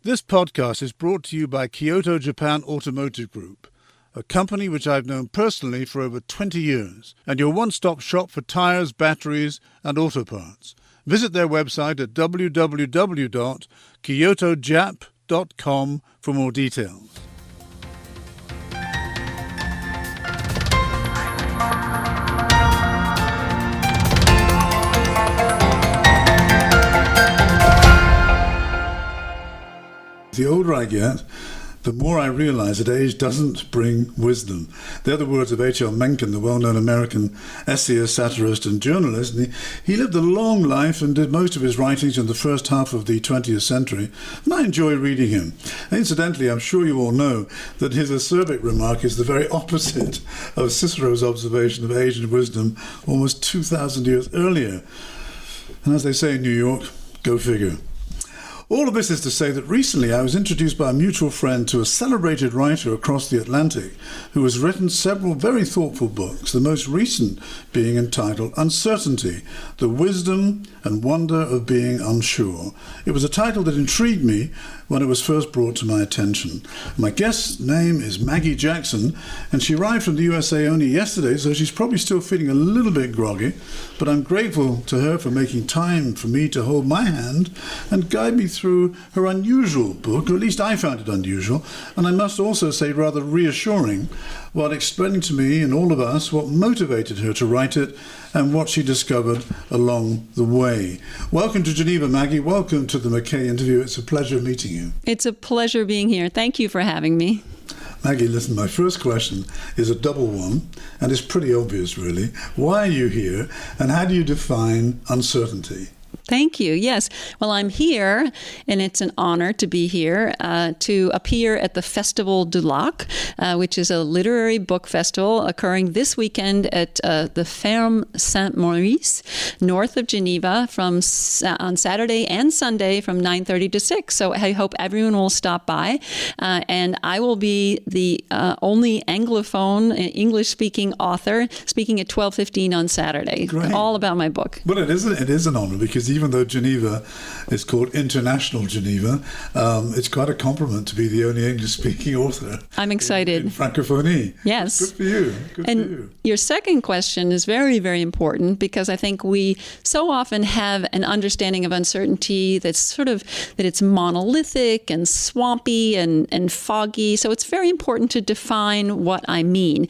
This podcast is brought to you by Kyoto Japan Automotive Group, a company which I've known personally for over 20 years, and your one-stop shop for tires, batteries, and auto parts. Visit their website at www.kyotojap.com for more details. The older I get, the more I realize that age doesn't bring wisdom. They're the words of H.L. Mencken, the well-known American essayist, satirist, and journalist. And he lived a long life and did most of his writings in the first half of the 20th century. And I enjoy reading him. And incidentally, I'm sure you all know that his acerbic remark is the very opposite of Cicero's observation of age and wisdom almost 2,000 years earlier. And as they say in New York, go figure. All of this is to say that recently I was introduced by a mutual friend to a celebrated writer across the Atlantic who has written several very thoughtful books, the most recent being entitled Uncertainty, The Wisdom and Wonder of Being Unsure. It was a title that intrigued me when it was first brought to my attention. My guest's name is Maggie Jackson, and she arrived from the USA only yesterday, so she's probably still feeling a little bit groggy, but I'm grateful to her for making time for me to hold my hand and guide me through her unusual book, or at least I found it unusual, and I must also say rather reassuring, while explaining to me and all of us what motivated her to write it and what she discovered along the way. Welcome to Geneva, Maggie. Welcome to the McKay interview. It's a pleasure meeting you. It's a pleasure being here. Thank you for having me. Maggie, listen, my first question is a double one, and it's pretty obvious, really. Why are you here, and how do you define uncertainty? Thank you. Yes. Well, I'm here, and it's an honor to be here to appear at the Festival du Lac, which is a literary book festival occurring this weekend at the Ferme Saint-Maurice, north of Geneva, on Saturday and Sunday from 9:30 to 6. So I hope everyone will stop by, and I will be the only Anglophone, English-speaking author speaking at 12:15 on Saturday. Great. All about my book. Well, it is an honor, because even though Geneva is called International Geneva, it's quite a compliment to be the only English-speaking author. I'm excited. In Francophonie. Yes. Good for you. Good and for you. Your second question is very, very important, because I think we so often have an understanding of uncertainty that's that it's monolithic and swampy and foggy. So it's very important to define what I mean.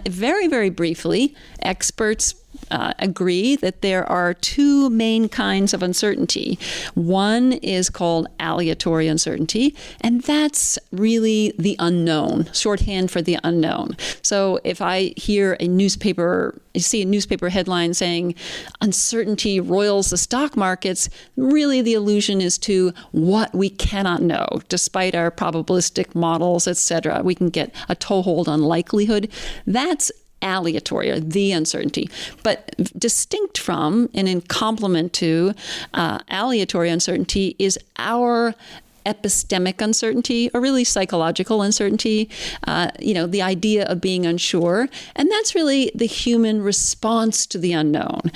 Very, very briefly, experts agree that there are two main kinds of uncertainty. One is called aleatory uncertainty, and that's really the unknown, shorthand for the unknown. So if I see a newspaper headline saying uncertainty roils the stock markets, really the allusion is to what we cannot know. Despite our probabilistic models, etc., we can get a toehold on likelihood. That's aleatory, or the uncertainty. But distinct from and in complement to aleatory uncertainty is our epistemic uncertainty, or really psychological uncertainty, the idea of being unsure. And that's really the human response to the unknown.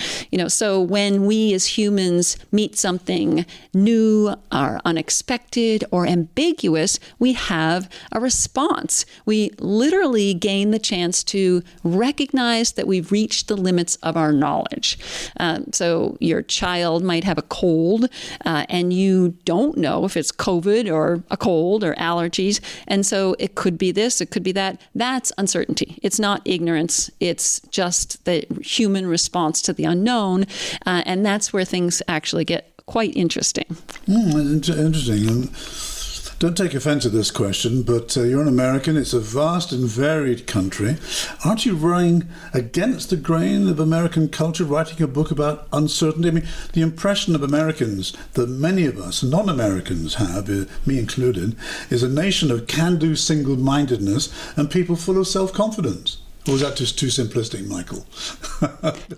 So when we as humans meet something new or unexpected or ambiguous, we have a response. We literally gain the chance to recognize that we've reached the limits of our knowledge. So your child might have a cold, and you don't know if it's COVID or a cold or allergies. And so it could be this, it could be that. That's uncertainty. It's not ignorance. It's just the human response to the unknown. And that's where things actually get quite interesting. Interesting. And don't take offense at this question, but you're an American. It's a vast and varied country. Aren't you running against the grain of American culture, writing a book about uncertainty? I mean, the impression of Americans that many of us, non-Americans, have, me included, is a nation of can-do single-mindedness and people full of self-confidence. Or was that just too simplistic, Michael?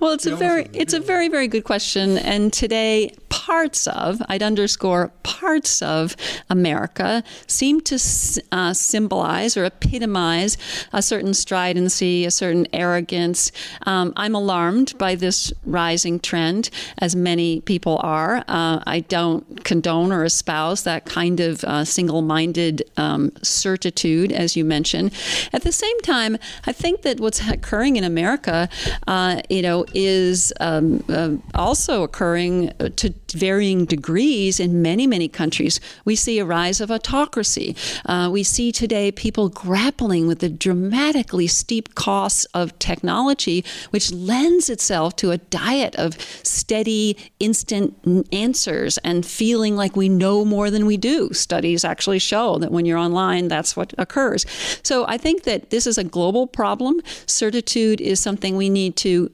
Well, it's a very, very good question. And today, I'd underscore parts of America seem to symbolize or epitomize a certain stridency, a certain arrogance. I'm alarmed by this rising trend, as many people are. I don't condone or espouse that kind of single-minded certitude, as you mentioned. At the same time, I think that what's occurring in America, is also occurring to varying degrees in many, many countries. We see a rise of autocracy. We see today people grappling with the dramatically steep costs of technology, which lends itself to a diet of steady, instant answers and feeling like we know more than we do. Studies actually show that when you're online, that's what occurs. So I think that this is a global problem. Certitude is something we need to,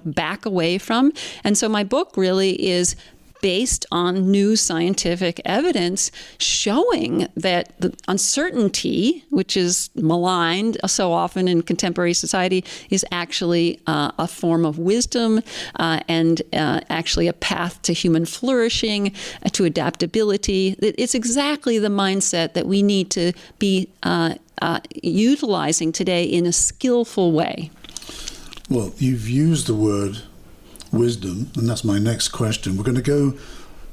back away from. And so my book really is based on new scientific evidence showing that the uncertainty, which is maligned so often in contemporary society, is actually a form of wisdom and actually a path to human flourishing, to adaptability. It's exactly the mindset that we need to be utilizing today in a skillful way. Well, you've used the word wisdom, and that's my next question. We're going to go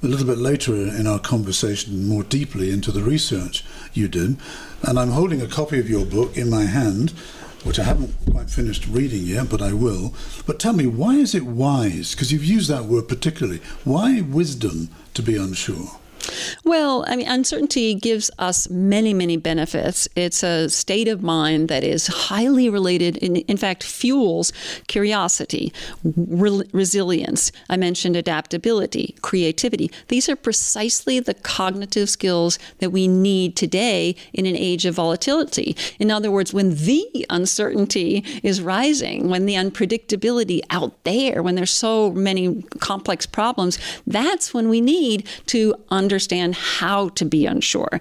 a little bit later in our conversation more deeply into the research you did, and I'm holding a copy of your book in my hand, which I haven't quite finished reading yet, but I will. But tell me, why is it wise? Because you've used that word particularly. Why wisdom to be unsure? Well, I mean, uncertainty gives us many, many benefits. It's a state of mind that is highly related, in fact, fuels curiosity, resilience. I mentioned adaptability, creativity. These are precisely the cognitive skills that we need today in an age of volatility. In other words, when the uncertainty is rising, when the unpredictability out there, when there's so many complex problems, that's when we need to understand how to be unsure.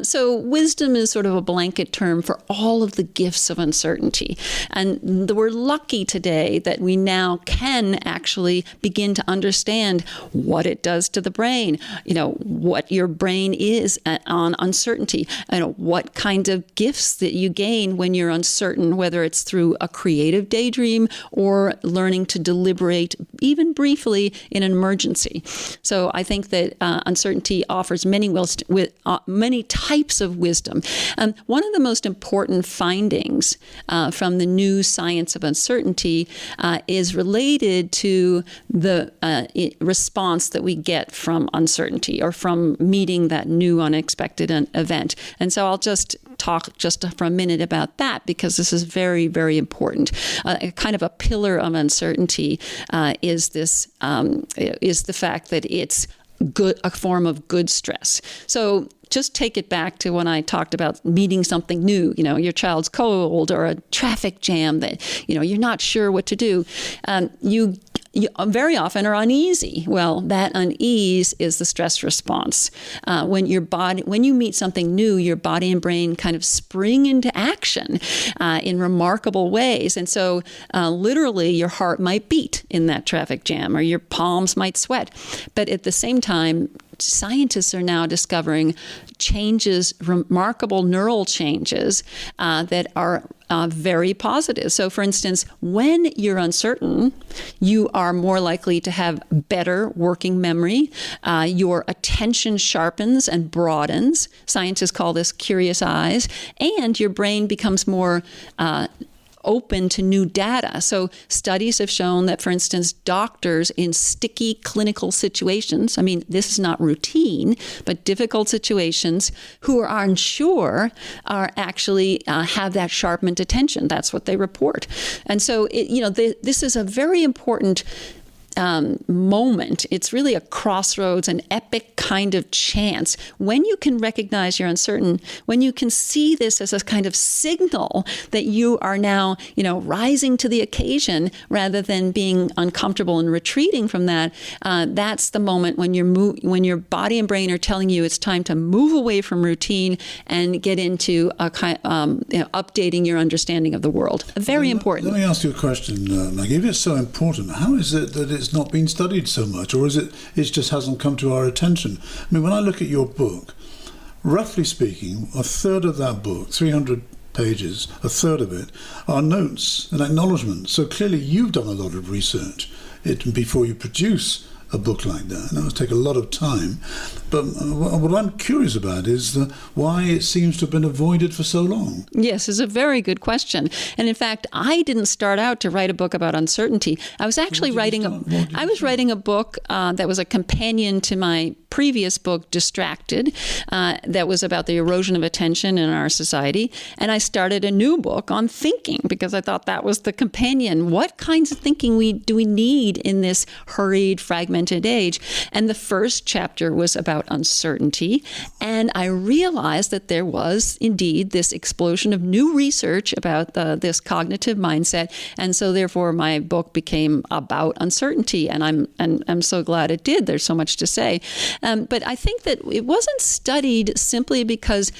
So wisdom is sort of a blanket term for all of the gifts of uncertainty. And we're lucky today that we now can actually begin to understand what it does to the brain, what your brain is on uncertainty, what kind of gifts that you gain when you're uncertain, whether it's through a creative daydream or learning to deliberate even briefly in an emergency. So I think that uncertainty offers many types of wisdom. One of the most important findings from the new science of uncertainty is related to the response that we get from uncertainty or from meeting that new unexpected event. And so I'll just talk just for a minute about that because this is very, very important. Kind of a pillar of uncertainty is the fact that it's a form of good stress. So just take it back to when I talked about meeting something new, your child's cold or a traffic jam that, you're not sure what to do. You very often are uneasy. Well, that unease is the stress response. When you meet something new, your body and brain kind of spring into action in remarkable ways. And so literally your heart might beat in that traffic jam or your palms might sweat. But at the same time, scientists are now discovering remarkable neural changes that are very positive. So, for instance, when you're uncertain, you are more likely to have better working memory. Your attention sharpens and broadens. Scientists call this curious eyes. And your brain becomes more open to new data. So studies have shown that, for instance, doctors in sticky clinical situations, this is not routine, but difficult situations, who are unsure are actually have that sharpened attention. That's what they report. And so, this is a very important moment. It's really a crossroads, an epic kind of chance. When you can recognize you're uncertain, when you can see this as a kind of signal that you are now, rising to the occasion rather than being uncomfortable and retreating from that, that's the moment when when your body and brain are telling you it's time to move away from routine and get into updating your understanding of the world. Very important. Let me ask you a question, Maggie. If it's so important, how is it that it's not been studied so much, or is it just hasn't come to our attention? I mean, when I look at your book, roughly speaking, a third of that book, 300 pages, a third of it, are notes and acknowledgements. So clearly you've done a lot of research before you produce a book like that. And that must take a lot of time. But what I'm curious about is why it seems to have been avoided for so long. Yes, it's a very good question. And in fact, I didn't start out to write a book about uncertainty. I was actually writing a book that was a companion to my previous book, Distracted, that was about the erosion of attention in our society. And I started a new book on thinking because I thought that was the companion. What kinds of thinking do we need in this hurried, fragmented age? And the first chapter was about uncertainty. And I realized that there was indeed this explosion of new research about this cognitive mindset. And so therefore my book became about uncertainty. And I'm so glad it did. There's so much to say. But I think that it wasn't studied simply because,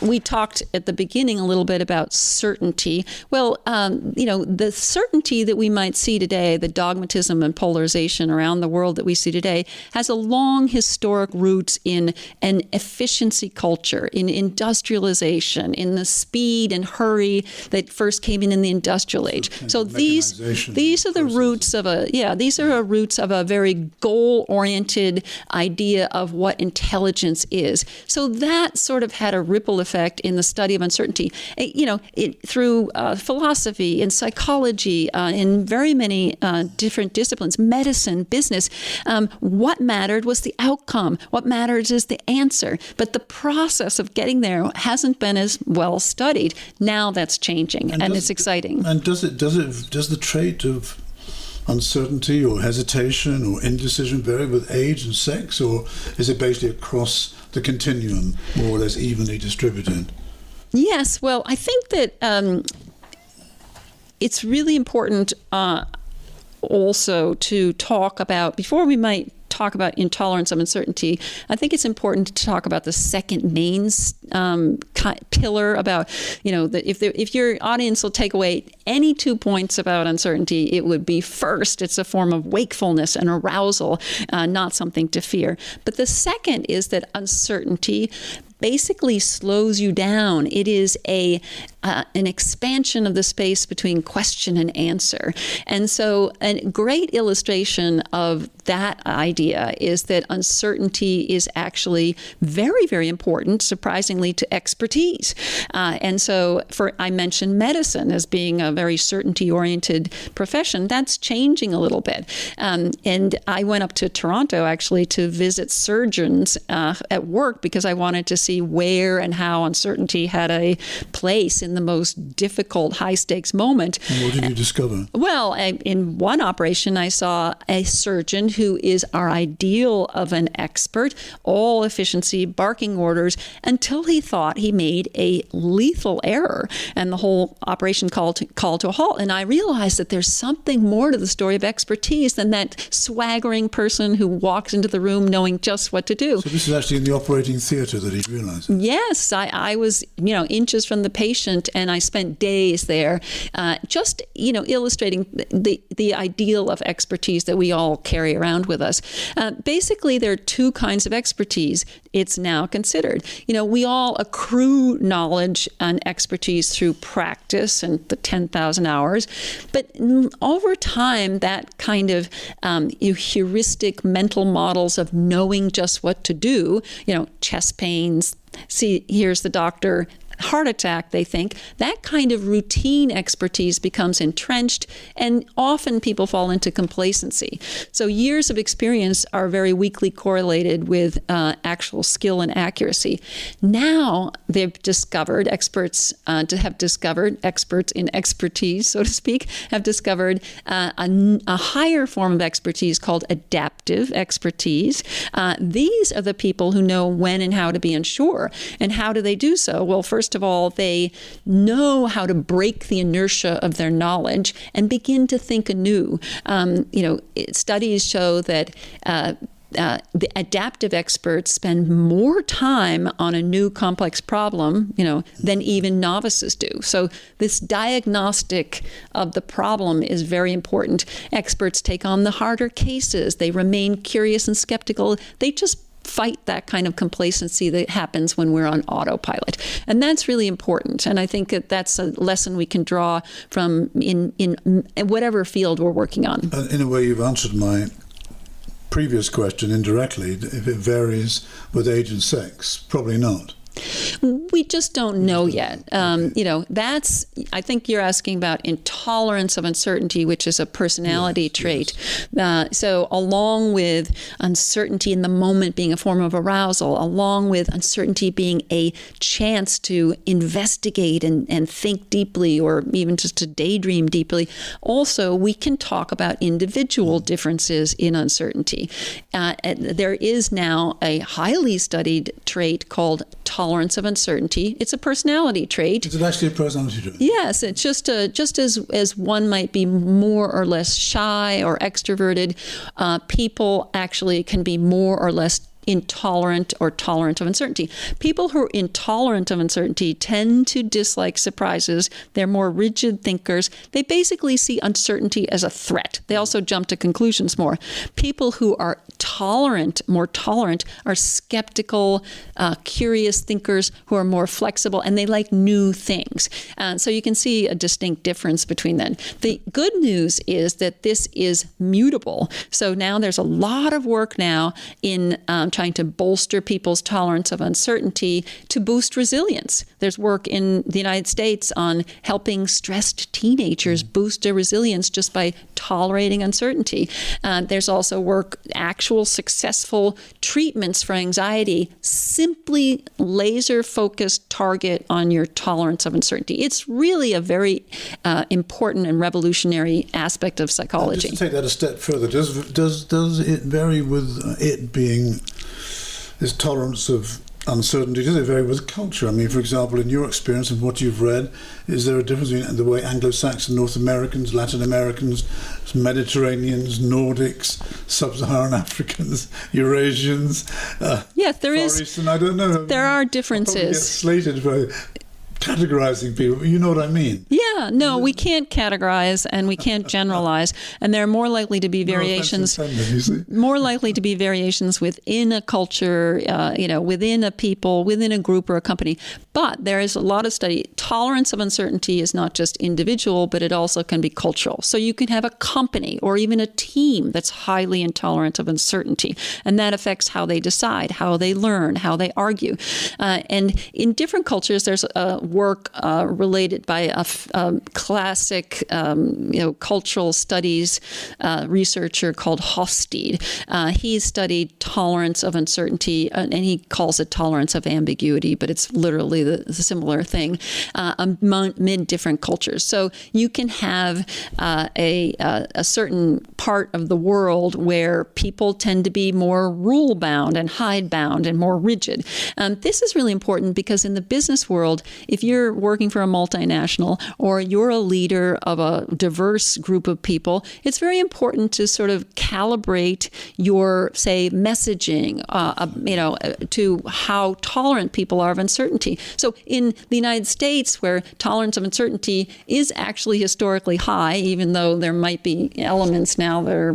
we talked at the beginning a little bit about certainty. Well, the certainty that we might see today, the dogmatism and polarization around the world that we see today, has a long historic roots in an efficiency culture, in industrialization, in the speed and hurry that first came in the industrial age. So these are the roots of a very goal-oriented idea of what intelligence is. So that sort of had a ripple effect in the study of uncertainty, through philosophy, in psychology, in very many different disciplines, medicine, business. What mattered was the outcome. What matters is the answer. But the process of getting there hasn't been as well studied. Now that's changing, and it's exciting. And does the trait of uncertainty or hesitation or indecision vary with age and sex, or is it basically across the continuum, more or less evenly distributed? Yes, well, I think that it's really important also to talk about, before we might talk about intolerance of uncertainty, I think it's important to talk about the second main pillar about, that if your audience will take away any 2 points about uncertainty, it would be first, it's a form of wakefulness and arousal, not something to fear. But the second is that uncertainty basically slows you down. It is an expansion of the space between question and answer. And so a great illustration of that idea is that uncertainty is actually very, very important, surprisingly, to expertise. And so I mentioned medicine as being a very certainty-oriented profession. That's changing a little bit. And I went up to Toronto, actually, to visit surgeons at work because I wanted to see where and how uncertainty had a place in the most difficult, high-stakes moment. And what did you discover? Well, in one operation, I saw a surgeon who is our ideal of an expert, all efficiency, barking orders, until he thought he made a lethal error, and the whole operation called to a halt. And I realized that there's something more to the story of expertise than that swaggering person who walks into the room knowing just what to do. So this is actually in the operating theatre that he realized. Yes, I was, inches from the patient, and I spent days there, just, illustrating the ideal of expertise that we all carry around with us. Basically, there are two kinds of expertise. It's now considered. We all accrue knowledge and expertise through practice and the 10,000 hours, but over time, that kind of heuristic mental models of knowing just what to do, chest pains, see, here's the doctor, heart attack, they think, that kind of routine expertise becomes entrenched, and often people fall into complacency. So years of experience are very weakly correlated with actual skill and accuracy. Now they've discovered, experts in expertise, so to speak, have discovered a higher form of expertise called adaptive expertise. These are the people who know when and how to be unsure. And how do they do so? Well, first of all, they know how to break the inertia of their knowledge and begin to think anew. Studies show that the adaptive experts spend more time on a new complex problem, than even novices do. So this diagnostic of the problem is very important. Experts take on the harder cases. They remain curious and skeptical. They just fight that kind of complacency that happens when we're on autopilot. And that's really important. And I think that that's a lesson we can draw from in whatever field we're working on. In a way, you've answered my previous question indirectly. If it varies with age and sex, probably not. We just don't know yet. That's, I think you're asking about intolerance of uncertainty, which is a personality trait. Yes. So along with uncertainty in the moment being a form of arousal, along with uncertainty being a chance to investigate and think deeply, or even just to daydream deeply, also we can talk about individual differences in uncertainty. There is now a highly studied trait called tolerance of uncertainty. It's a personality trait. Is it actually a personality trait? Yes, it's just as one might be more or less shy or extroverted, people actually can be more or less intolerant or tolerant of uncertainty. People who are intolerant of uncertainty tend to dislike surprises. They're more rigid thinkers. They basically see uncertainty as a threat. They also jump to conclusions more. People who are more tolerant, are skeptical, curious thinkers who are more flexible, and they like new things. So you can see a distinct difference between them. The good news is that this is mutable. So now there's a lot of work now in trying to bolster people's tolerance of uncertainty to boost resilience. There's work in the United States on helping stressed teenagers boost their resilience just by tolerating uncertainty. There's also work, actual successful treatments for anxiety, simply laser-focused target on your tolerance of uncertainty. It's really a very important and revolutionary aspect of psychology. Just to take that a step further, does it vary with it being this tolerance of uncertainty? Does it vary with culture? I mean, for example, in your experience and what you've read, is there a difference between the way Anglo-Saxon, North Americans, Latin Americans, Mediterraneans, Nordics, Sub-Saharan Africans, Eurasians, yes, there Far Eastern, I don't know. There are I'll differences. probably get slated for categorizing people, but you know what I mean. Yeah, no, we can't categorize and we can't generalize, and there are more likely to be variations. More likely to be variations within a culture, within a people, within a group or a company. But there is a lot of study. Tolerance of uncertainty is not just individual, but it also can be cultural. So you can have a company or even a team that's highly intolerant of uncertainty, and that affects how they decide, how they learn, how they argue. And in different cultures, there's work related by a classic, cultural studies researcher called Hofstede. He studied tolerance of uncertainty, and he calls it tolerance of ambiguity, but it's literally the similar thing amid different cultures. So you can have a certain part of the world where people tend to be more rule-bound and hide-bound and more rigid. This is really important because in the business world, if you're working for a multinational or you're a leader of a diverse group of people, it's very important to sort of calibrate your, say, messaging, to how tolerant people are of uncertainty. So in the United States, where tolerance of uncertainty is actually historically high, even though there might be elements now that are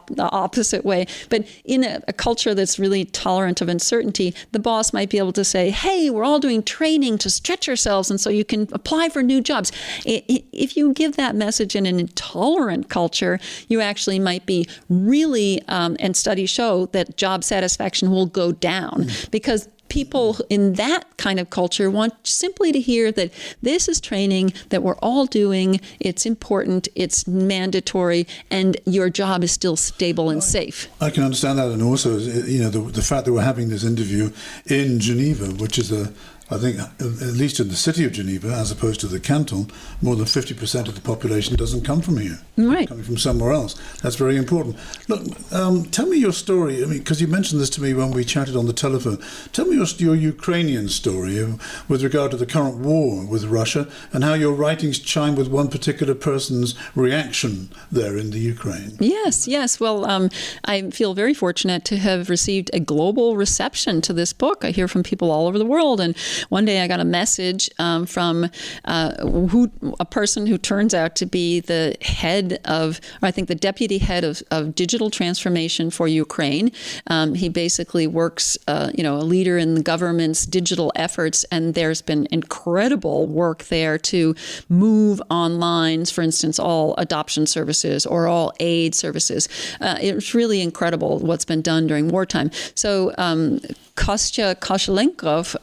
the opposite way, but in a culture that's really tolerant of uncertainty, the boss might be able to say, hey, we're all doing training to stretch ourselves, and so you can apply for new jobs. If you give that message in an intolerant culture, you actually might be really, and studies show that job satisfaction will go down because people in that kind of culture want simply to hear that this is training that we're all doing. It's important. It's mandatory, and your job is still stable and safe. I can understand that, and also, the fact that we're having this interview in Geneva, which is I think, at least in the city of Geneva, as opposed to the canton, more than 50% of the population doesn't come from here. Right. Coming from somewhere else. That's very important. Look, tell me your story. I mean, because you mentioned this to me when we chatted on the telephone. Tell me your Ukrainian story with regard to the current war with Russia and how your writings chime with one particular person's reaction there in the Ukraine. Yes. Well, I feel very fortunate to have received a global reception to this book. I hear from people all over the world, and one day I got a message from a person who turns out to be the head of, or I think the deputy head of digital transformation for Ukraine. He basically works, a leader in the government's digital efforts, and there's been incredible work there to move online, for instance, all adoption services or all aid services. It's really incredible what's been done during wartime. So Kostya Koshalenkov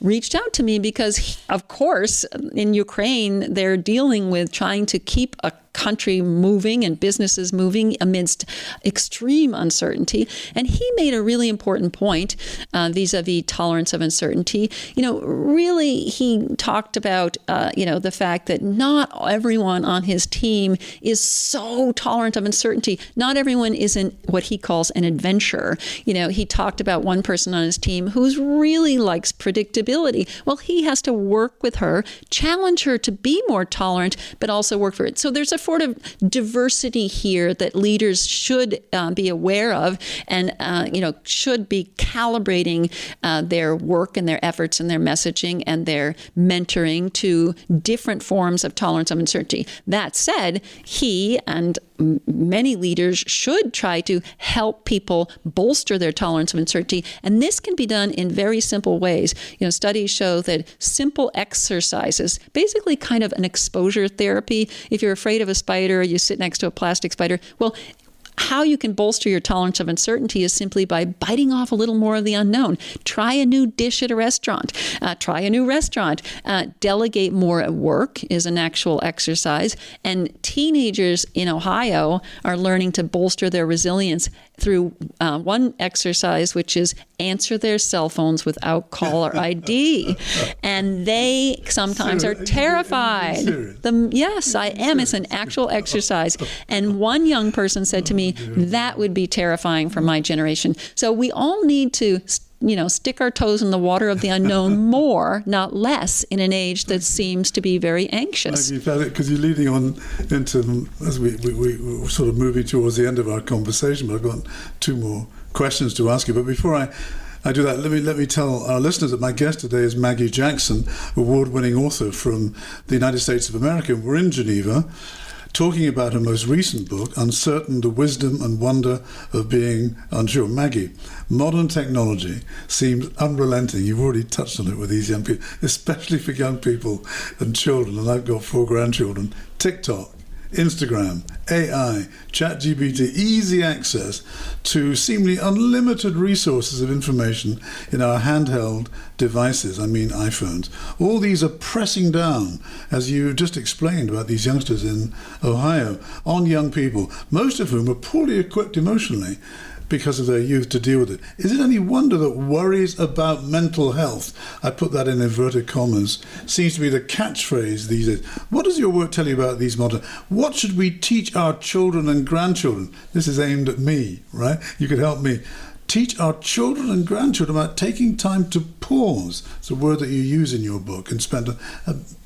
reached out to me because, of course, in Ukraine, they're dealing with trying to keep a country moving and businesses moving amidst extreme uncertainty. And he made a really important point vis-a-vis tolerance of uncertainty. Really, he talked about, the fact that not everyone on his team is so tolerant of uncertainty. Not everyone is in what he calls an adventurer. He talked about one person on his team who's really likes predictability. Well, he has to work with her, challenge her to be more tolerant, but also work for it. So there's a sort of diversity here that leaders should be aware of, and should be calibrating their work and their efforts and their messaging and their mentoring to different forms of tolerance of uncertainty. That said, he and many leaders should try to help people bolster their tolerance of uncertainty, and this can be done in very simple ways. Studies show that simple exercises, basically kind of an exposure therapy. If you're afraid of a spider, you sit next to a plastic spider. Well, how you can bolster your tolerance of uncertainty is simply by biting off a little more of the unknown. Try a new dish at a restaurant. Try a new restaurant. Delegate more at work is an actual exercise. And teenagers in Ohio are learning to bolster their resilience through one exercise, which is answer their cell phones without caller ID. And they sometimes are terrified. Yes, I am. It's an actual exercise. And one young person said to me, that would be terrifying for my generation. So we all need to stick our toes in the water of the unknown more, not less, in an age that seems to be very anxious. Because you're leading on into, as we're sort of moving towards the end of our conversation, but I've got two more questions to ask you. But before I do that, let me tell our listeners that my guest today is Maggie Jackson, award-winning author from the United States of America. We're in Geneva, talking about her most recent book, Uncertain: The Wisdom and Wonder of Being Unsure. Maggie, modern technology seems unrelenting. You've already touched on it with these young people, especially for young people and children, and I've got 4 grandchildren. TikTok, Instagram, AI, ChatGPT, easy access to seemingly unlimited resources of information in our handheld devices, I mean iPhones. All these are pressing down, as you just explained about these youngsters in Ohio, on young people, most of whom are poorly equipped emotionally because of their youth to deal with it. Is it any wonder that worries about mental health, I put that in inverted commas, seems to be the catchphrase these days? What does your work tell you about these modern? What should we teach our children and grandchildren? This is aimed at me, right? You could help me. Teach our children and grandchildren about taking time to pause. It's a word that you use in your book, and spend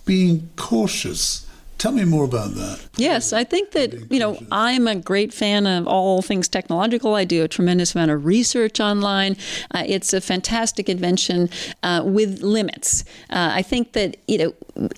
being cautious. Tell me more about that. Yes, I think that, I'm a great fan of all things technological. I do a tremendous amount of research online. It's a fantastic invention with limits. I think that,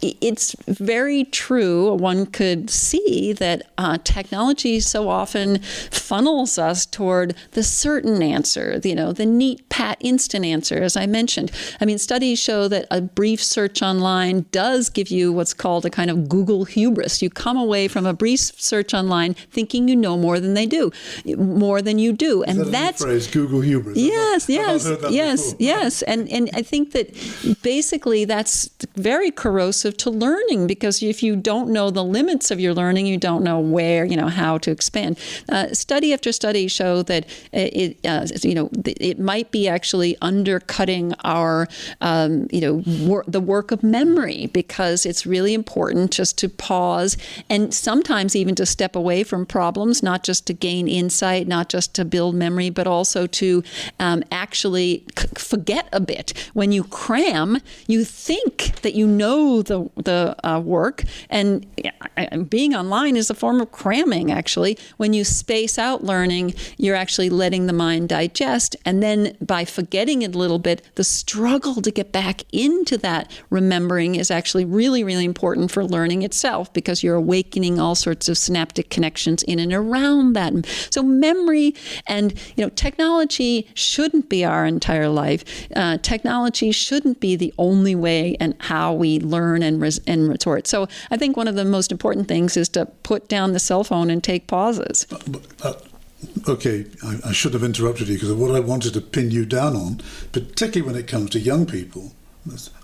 it's very true. One could see that technology so often funnels us toward the certain answer, the neat, pat, instant answer, as I mentioned. I mean, studies show that a brief search online does give you what's called a kind of Google hubris. You come away from a brief search online thinking you know more than you do. And that's a phrase, Google hubris. Yes. And I think that basically that's very corrosive to learning, because if you don't know the limits of your learning, you don't know where, how to expand. Study after study show that it might be actually undercutting our, the work of memory, because it's really important just to pause and sometimes even to step away from problems, not just to gain insight, not just to build memory, but also to actually forget a bit. When you cram, you think that you know the work, and being online is a form of cramming, actually. When you space out learning, you're actually letting the mind digest, and then by forgetting it a little bit, the struggle to get back into that remembering is actually really, really important for learning itself, because you're awakening all sorts of synaptic connections in and around that. So memory and technology shouldn't be our entire life. Technology shouldn't be the only way and how we learn and retort. So I think one of the most important things is to put down the cell phone and take pauses. Okay, I should have interrupted you, because what I wanted to pin you down on, particularly when it comes to young people,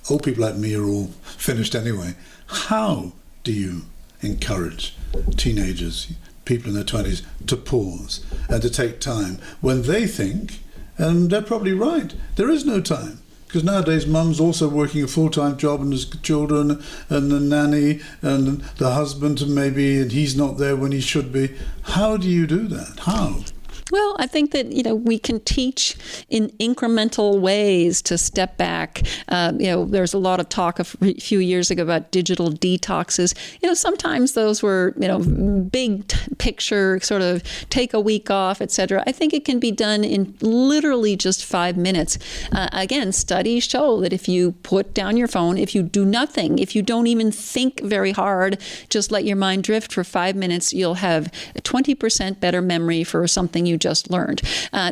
old people like me are all finished anyway. How do you encourage teenagers, people in their 20s, to pause and to take time when they think, and they're probably right, there is no time? Because nowadays mum's also working a full-time job and has children and the nanny and the husband, and maybe he's not there when he should be. How do you do that? How? Well, I think that, we can teach in incremental ways to step back. There's a lot of talk a few years ago about digital detoxes. Sometimes those were, big picture, sort of take a week off, etc. I think it can be done in literally just 5 minutes. Again, studies show that if you put down your phone, if you do nothing, if you don't even think very hard, just let your mind drift for 5 minutes, you'll have 20% better memory for something you just learned.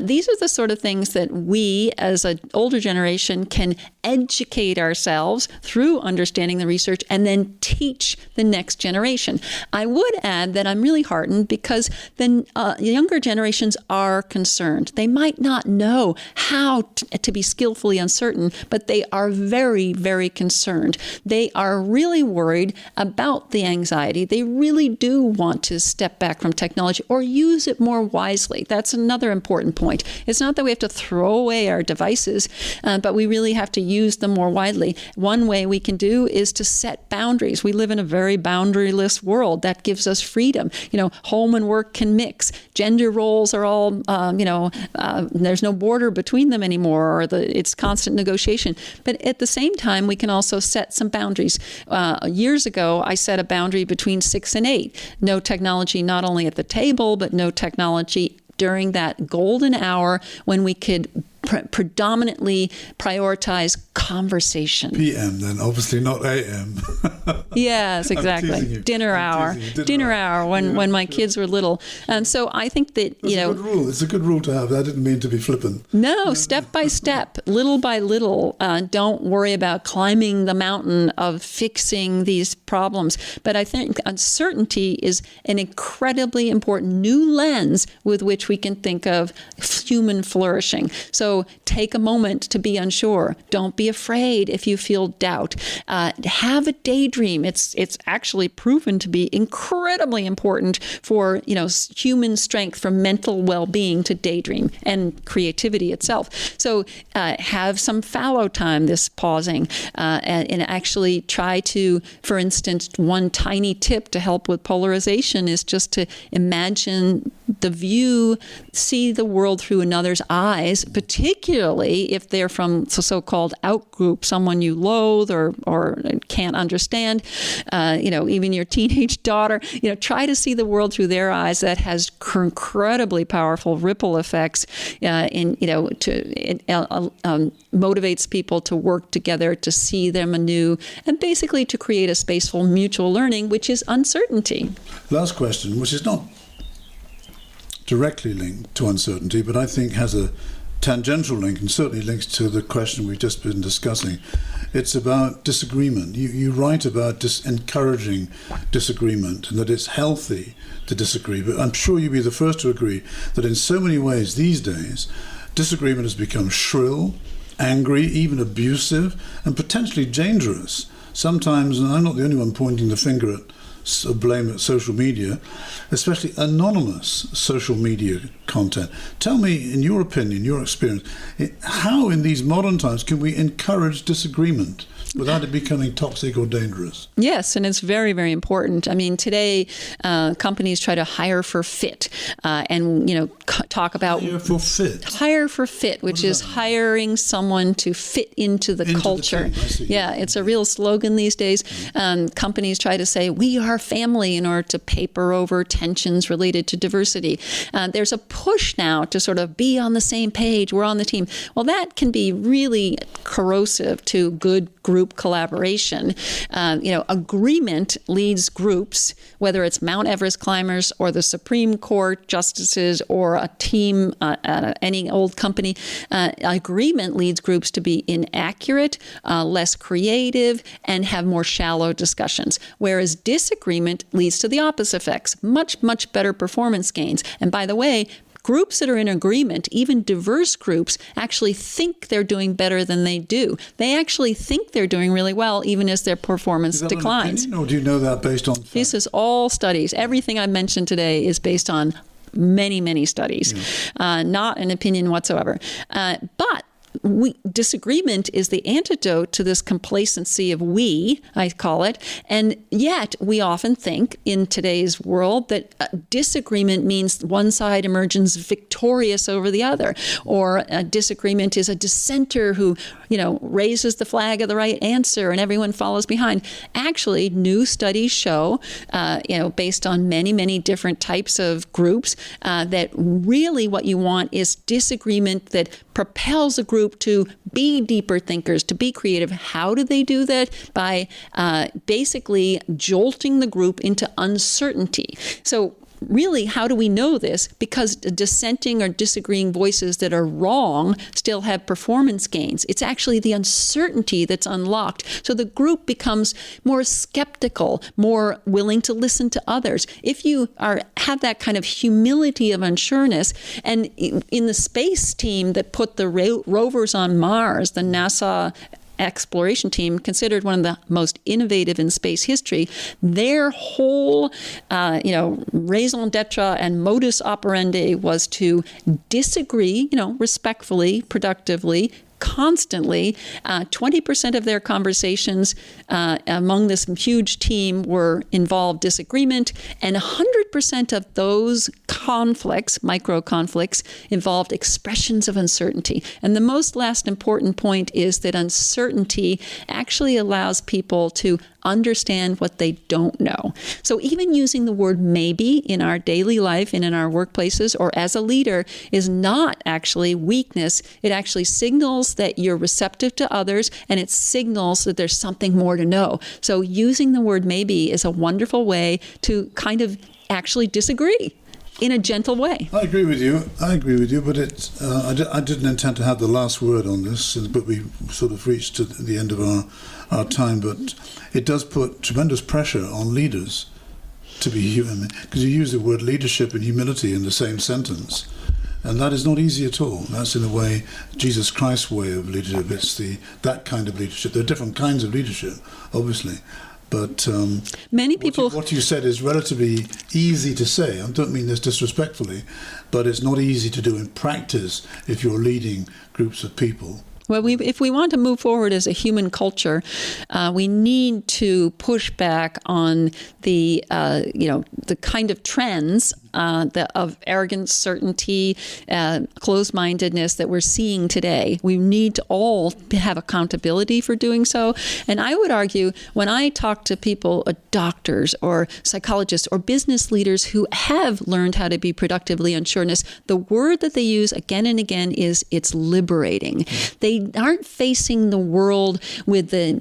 These are the sort of things that we, as an older generation, can educate ourselves through understanding the research and then teach the next generation. I would add that I'm really heartened because the younger generations are concerned. They might not know how to be skillfully uncertain, but they are very, very concerned. They are really worried about the anxiety. They really do want to step back from technology or use it more wisely. That's another important point. It's not that we have to throw away our devices, but we really have to use them more widely. One way we can do is to set boundaries. We live in a very boundaryless world. That gives us freedom. Home and work can mix. Gender roles are all, there's no border between them anymore, or it's constant negotiation. But at the same time, we can also set some boundaries. Years ago, I set a boundary between 6 and 8. No technology, not only at the table, but no technology during that golden hour when we could predominantly prioritize conversation. PM then, obviously not AM. Yes, exactly. Dinner hour when my kids were little. So I think that, It's a good rule. It's a good rule to have. I didn't mean to be flippant. No, step by step, little by little. Don't worry about climbing the mountain of fixing these problems. But I think uncertainty is an incredibly important new lens with which we can think of human flourishing. So take a moment to be unsure. Don't be afraid if you feel doubt. Have a daydream. It's actually proven to be incredibly important for human strength, for mental well-being, to daydream and creativity itself. So have some fallow time, this pausing, and actually try to, for instance, one tiny tip to help with polarization is just to imagine the view, see the world through another's eyes, particularly particularly if they're from the so-called out-group, someone you loathe or can't understand, even your teenage daughter, try to see the world through their eyes. That has incredibly powerful ripple effects motivates people to work together, to see them anew, and basically to create a space for mutual learning, which is uncertainty. Last question, which is not directly linked to uncertainty, but I think has a tangential link and certainly links to the question we've just been discussing. It's about disagreement. You write about encouraging disagreement and that it's healthy to disagree, but I'm sure you'd be the first to agree that in so many ways these days, disagreement has become shrill, angry, even abusive, and potentially dangerous. Sometimes, and I'm not the only one pointing the finger at blame at social media, especially anonymous social media content. Tell me, in your opinion, your experience, how in these modern times can we encourage disagreement without it becoming toxic or dangerous? Yes, and it's very, very important. I mean, today companies try to hire for fit, and talk about hire for fit, which is hiring someone to fit into the culture. Yeah, it's a real slogan these days. Companies try to say we are family in order to paper over tensions related to diversity. There's a push now to sort of be on the same page. We're on the team. Well, that can be really corrosive to good group collaboration. Agreement leads groups, whether it's Mount Everest climbers or the Supreme Court justices or a team at any old company. Agreement leads groups to be inaccurate, less creative, and have more shallow discussions. Whereas disagreement leads to the opposite effects, much, much better performance gains. And by the way, groups that are in agreement, even diverse groups, actually think they're doing better than they do. They actually think they're doing really well, even as their performance declines. An opinion, or do you know that based on fact? This is all studies. Everything I mentioned today is based on many, many studies, not an opinion whatsoever. But disagreement is the antidote to this complacency of we, I call it. And yet we often think in today's world that disagreement means one side emerges victorious over the other, or a disagreement is a dissenter who, raises the flag of the right answer and everyone follows behind. Actually, new studies show, based on many, many different types of groups, that really what you want is disagreement that propels a group to be deeper thinkers, to be creative. How do they do that? By basically jolting the group into uncertainty. So really, how do we know this? Because dissenting or disagreeing voices that are wrong still have performance gains. It's actually the uncertainty that's unlocked. So the group becomes more skeptical, more willing to listen to others. If you have that kind of humility of unsureness, and in the space team that put the rovers on Mars, the NASA exploration team, considered one of the most innovative in space history, their whole, raison d'etre and modus operandi was to disagree, respectfully, productively, constantly. 20% of their conversations among this huge team involved disagreement, and 100% of those conflicts, micro conflicts, involved expressions of uncertainty. And the most last important point is that uncertainty actually allows people to understand what they don't know. So even using the word maybe in our daily life and in our workplaces or as a leader is not actually weakness. It actually signals that you're receptive to others, and it signals that there's something more to know. So using the word maybe is a wonderful way to kind of actually disagree in a gentle way. I agree with you, but I didn't intend to have the last word on this, but we sort of reached to the end of our time, but it does put tremendous pressure on leaders to be human, because you use the word leadership and humility in the same sentence, and that is not easy at all. That's in a way Jesus Christ's way of leadership. It's that kind of leadership. There are different kinds of leadership, obviously. But many people, what you said is relatively easy to say. I don't mean this disrespectfully, but it's not easy to do in practice if you're leading groups of people. Well, if we want to move forward as a human culture, we need to push back on the kind of trends of arrogance, certainty, closed-mindedness that we're seeing today. We need to all have accountability for doing so. And I would argue when I talk to people, doctors or psychologists or business leaders who have learned how to be productively unsureness, the word that they use again and again is it's liberating. They aren't facing the world with the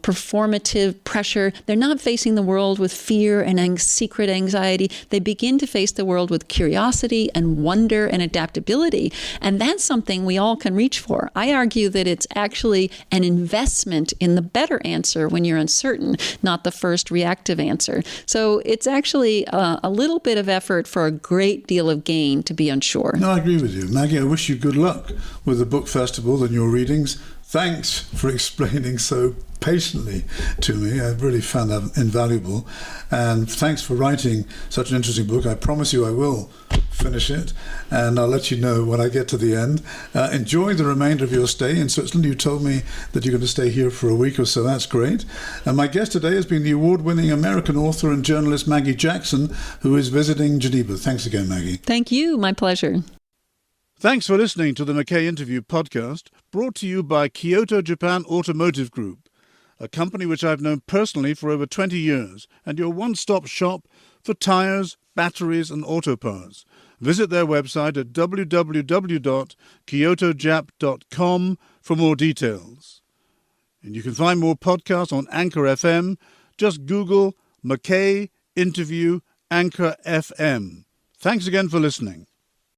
performative pressure. They're not facing the world with fear and secret anxiety. They begin to face the world with curiosity and wonder and adaptability. And that's something we all can reach for. I argue that it's actually an investment in the better answer when you're uncertain, not the first reactive answer. So it's actually a little bit of effort for a great deal of gain to be unsure. No, I agree with you. Maggie, I wish you good luck with the book festival and your readings. Thanks for explaining so patiently to me. I really found that invaluable. And thanks for writing such an interesting book. I promise you I will finish it, and I'll let you know when I get to the end. Enjoy the remainder of your stay in Switzerland. You told me that you're going to stay here for a week or so. That's great. And my guest today has been the award-winning American author and journalist Maggie Jackson, who is visiting Geneva. Thanks again, Maggie. Thank you. My pleasure. Thanks for listening to the McKay Interview podcast, brought to you by Kyoto Japan Automotive Group, a company which I've known personally for over 20 years, and your one-stop shop for tyres, batteries and auto parts. Visit their website at www.kyotojap.com for more details. And you can find more podcasts on Anchor FM. Just Google McKay Interview Anchor FM. Thanks again for listening.